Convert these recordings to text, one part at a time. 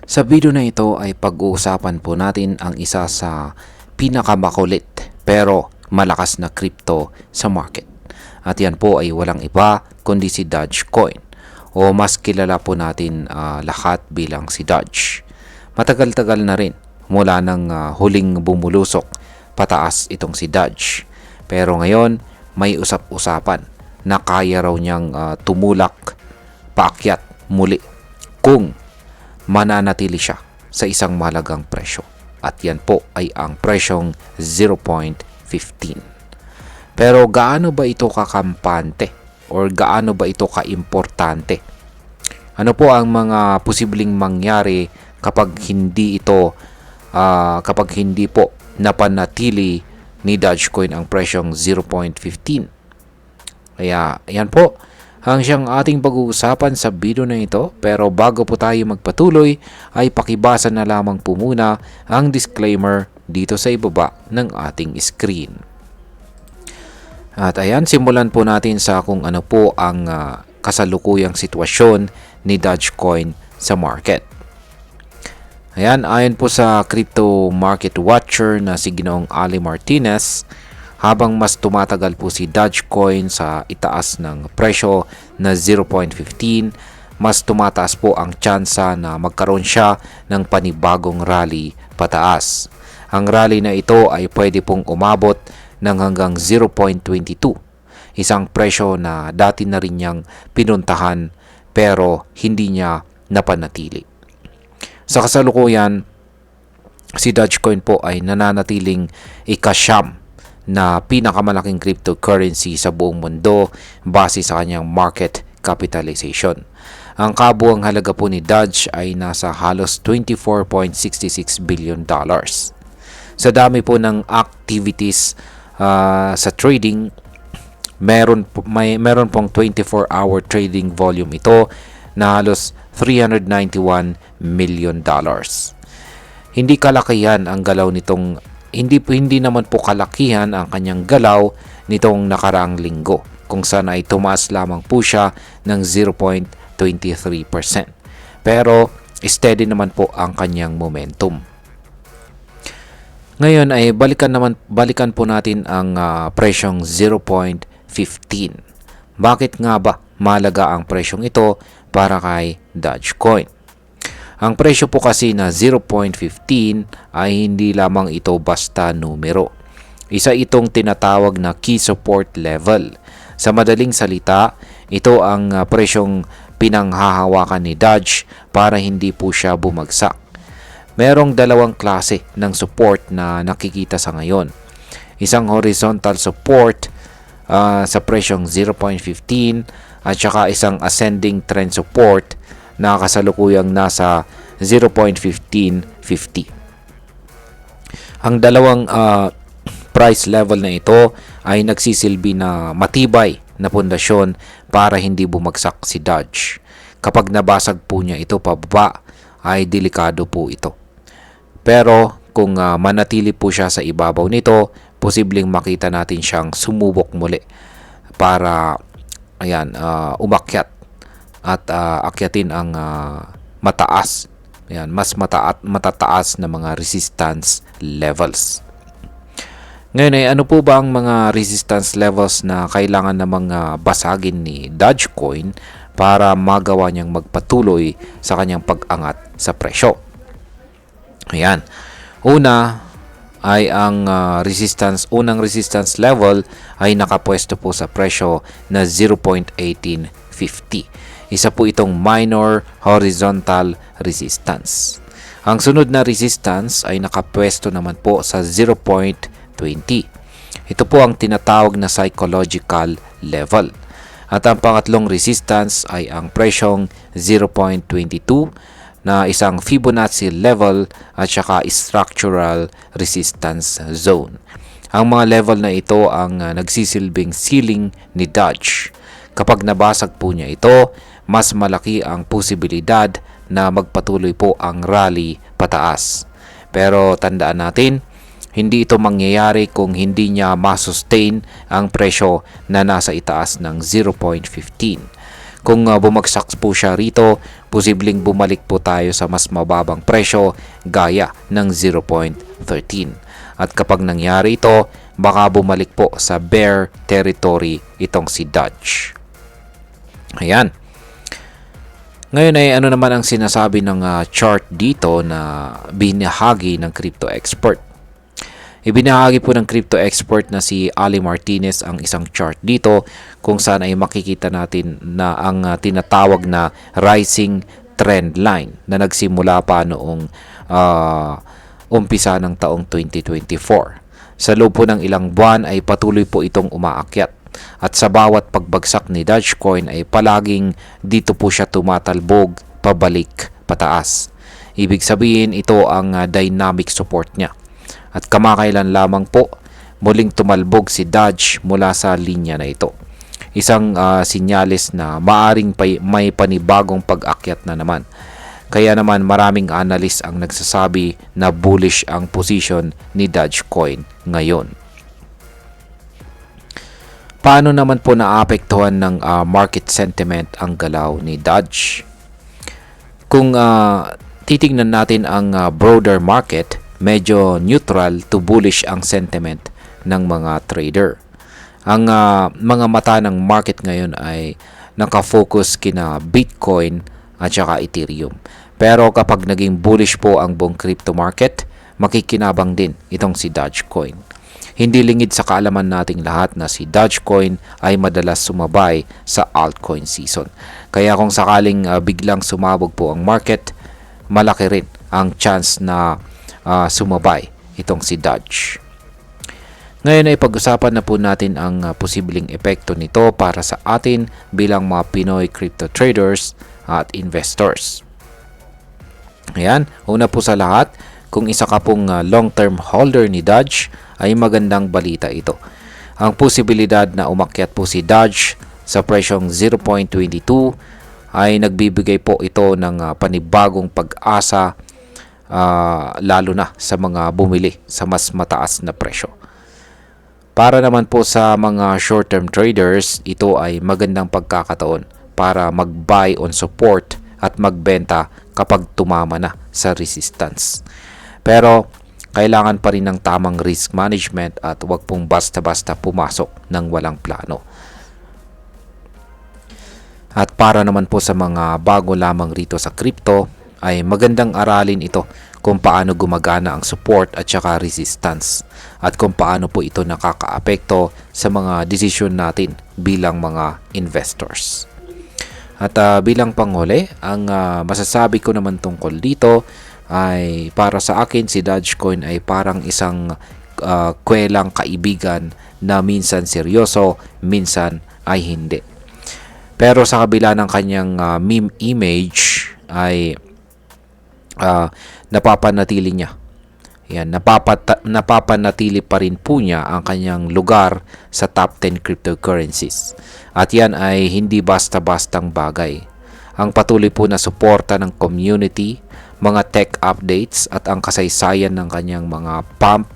Sa video na ito ay pag-uusapan po natin ang isa sa pinakamakulit pero malakas na crypto sa market. At yan po ay walang iba kundi si Dogecoin o mas kilala po natin lahat bilang si Doge. Matagal-tagal na rin mula nang huling bumulusok pataas itong si Doge. Pero ngayon may usap-usapan na kaya raw niyang tumulak paakyat muli kung mananatili siya sa isang mahalagang presyo. At yan po ay ang presyong 0.15. Pero gaano ba ito kakampante or gaano ba ito kaimportante? Ano po ang mga posibleng mangyari kapag hindi po napanatili ni Dogecoin ang presyong 0.15? Kaya yan po ang siyang ating pag-uusapan sa video na ito. Pero bago po tayo magpatuloy ay pakibasa na lamang po muna ang disclaimer dito sa ibaba ng ating screen. At ayan, simulan po natin sa kung ano po ang kasalukuyang sitwasyon ni Dogecoin sa market. Ayan, ayon po sa crypto market watcher na si Ginoong Ali Martinez, habang mas tumatagal po si Dogecoin sa itaas ng presyo na 0.15, mas tumataas po ang tsansa na magkaroon siya ng panibagong rally pataas. Ang rally na ito ay pwede pong umabot ng hanggang 0.22, isang presyo na dati na rin niyang pinuntahan pero hindi niya napanatili. Sa kasalukuyan, si Dogecoin po ay nananatiling ika-siyam na pinakamalaking cryptocurrency sa buong mundo base sa kanyang market capitalization. Ang kabuuang halaga po ni Doge ay nasa halos $24.66 billion. Sa dami po ng activities sa trading, meron pong 24-hour trading volume ito na halos $391 million. Hindi kalakihan ang galaw nitong hindi naman po kalakihan ang kanyang galaw nitong nakaraang linggo, kung saan ay tumaas lamang po siya ng 0.23%. Pero steady naman po ang kanyang momentum. Ngayon ay balikan po natin ang presyong 0.15. Bakit nga ba mahalaga ang presyong ito para kay Dogecoin? Ang presyo po kasi na 0.15 ay hindi lamang ito basta numero. Isa itong tinatawag na key support level. Sa madaling salita, ito ang presyong pinanghahawakan ni Doge para hindi po siya bumagsak. Merong dalawang klase ng support na nakikita sa ngayon. Isang horizontal support sa presyong 0.15 at saka isang ascending trend support na kasalukuyang nasa 0.1550. Ang dalawang price level na ito ay nagsisilbi na matibay na pundasyon para hindi bumagsak si Doge. Kapag nabasag po niya ito pababa, ay delikado po ito. Pero kung manatili po siya sa ibabaw nito, posibleng makita natin siyang sumubok muli para umakyat at akyatin ang mataas, mas matataas na mga resistance levels. Ngayon ay ano po ba ang mga resistance levels na kailangan namang basagin ni Dogecoin para magawa niyang magpatuloy sa kanyang pag-angat sa presyo? Ayan. Una ay ang unang resistance level ay nakapwesto po sa presyo na 0.1850. Isa po itong minor horizontal resistance. Ang sunod na resistance ay nakapwesto naman po sa 0.20. Ito po ang tinatawag na psychological level. At ang pangatlong resistance ay ang presyong 0.22 na isang Fibonacci level at saka structural resistance zone. Ang mga level na ito ang nagsisilbing ceiling ni Doge. Kapag nabasag po niya ito, mas malaki ang posibilidad na magpatuloy po ang rally pataas. Pero tandaan natin, hindi ito mangyayari kung hindi niya masustain ang presyo na nasa itaas ng 0.15. Kung bumagsak po siya rito, posibleng bumalik po tayo sa mas mababang presyo gaya ng 0.13. At kapag nangyari ito, baka bumalik po sa bear territory itong si Dodge. Ayan. Ngayon ay ano naman ang sinasabi ng chart dito na binahagi ng crypto expert. Ibinahagi po ng crypto expert na si Ali Martinez ang isang chart dito kung saan ay makikita natin na ang tinatawag na rising trend line na nagsimula pa noong umpisa ng taong 2024. Sa loob po ng ilang buwan ay patuloy po itong umaakyat. At sa bawat pagbagsak ni Dogecoin ay palaging dito po siya tumatalbog pabalik pataas. Ibig sabihin ito ang dynamic support niya. At kamakailan lamang po muling tumalbog si Doge mula sa linya na ito. Isang sinyalis na maaring may panibagong pag-akyat na naman. Kaya naman maraming analyst ang nagsasabi na bullish ang position ni Dogecoin ngayon. Paano naman po naapektuhan ng market sentiment ang galaw ni Doge? Kung titingnan natin ang broader market, medyo neutral to bullish ang sentiment ng mga trader. Ang mga mata ng market ngayon ay nakafocus kina Bitcoin at saka Ethereum. Pero kapag naging bullish po ang buong crypto market, makikinabang din itong si Dogecoin. Hindi lingid sa kaalaman nating lahat na si Dogecoin ay madalas sumabay sa altcoin season. Kaya kung sakaling biglang sumabog po ang market, malaki rin ang chance na sumabay itong si Doge. Ngayon ay pag-usapan na po natin ang posibleng epekto nito para sa atin bilang mga Pinoy crypto traders at investors. Ayan, una po sa lahat, kung isa ka pong long-term holder ni Doge, ay magandang balita ito. Ang posibilidad na umakyat po si Doge sa presyong 0.22 ay nagbibigay po ito ng panibagong pag-asa lalo na sa mga bumili sa mas mataas na presyo. Para naman po sa mga short-term traders, ito ay magandang pagkakataon para mag-buy on support at magbenta kapag tumama na sa resistance. Pero kailangan pa rin ng tamang risk management at huwag pong basta-basta pumasok ng walang plano. At para naman po sa mga bago lamang rito sa crypto, ay magandang aralin ito kung paano gumagana ang support at saka resistance at kung paano po ito nakakaapekto sa mga desisyon natin bilang mga investors. At bilang panghuli, ang masasabi ko naman tungkol dito ay para sa akin si Dogecoin ay parang isang kwelang kaibigan na minsan seryoso, minsan ay hindi. Pero sa kabila ng kanyang meme image ay napapanatili niya. Yan, napapanatili pa rin po niya ang kanyang lugar sa top 10 cryptocurrencies. At yan ay hindi basta-bastang bagay. Ang patuloy po na suporta ng community, mga tech updates at ang kasaysayan ng kanyang mga pump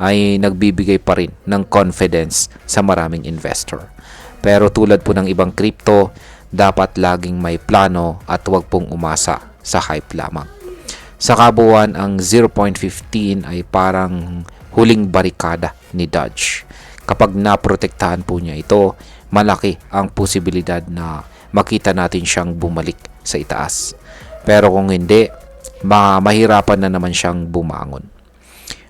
ay nagbibigay pa rin ng confidence sa maraming investor. Pero tulad po ng ibang crypto, dapat laging may plano at huwag pong umasa sa hype lamang. Sa kabuuan, ang 0.15 ay parang huling barikada ni Doge. Kapag naprotektahan po niya ito, malaki ang posibilidad na makita natin siyang bumalik sa itaas. Pero kung hindi, mahirapan na naman siyang bumangon.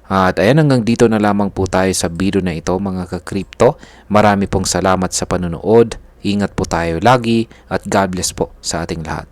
At ayan, hanggang dito na lamang po tayo sa video na ito mga ka-crypto. Marami pong salamat sa panonood. Ingat po tayo lagi at God bless po sa ating lahat.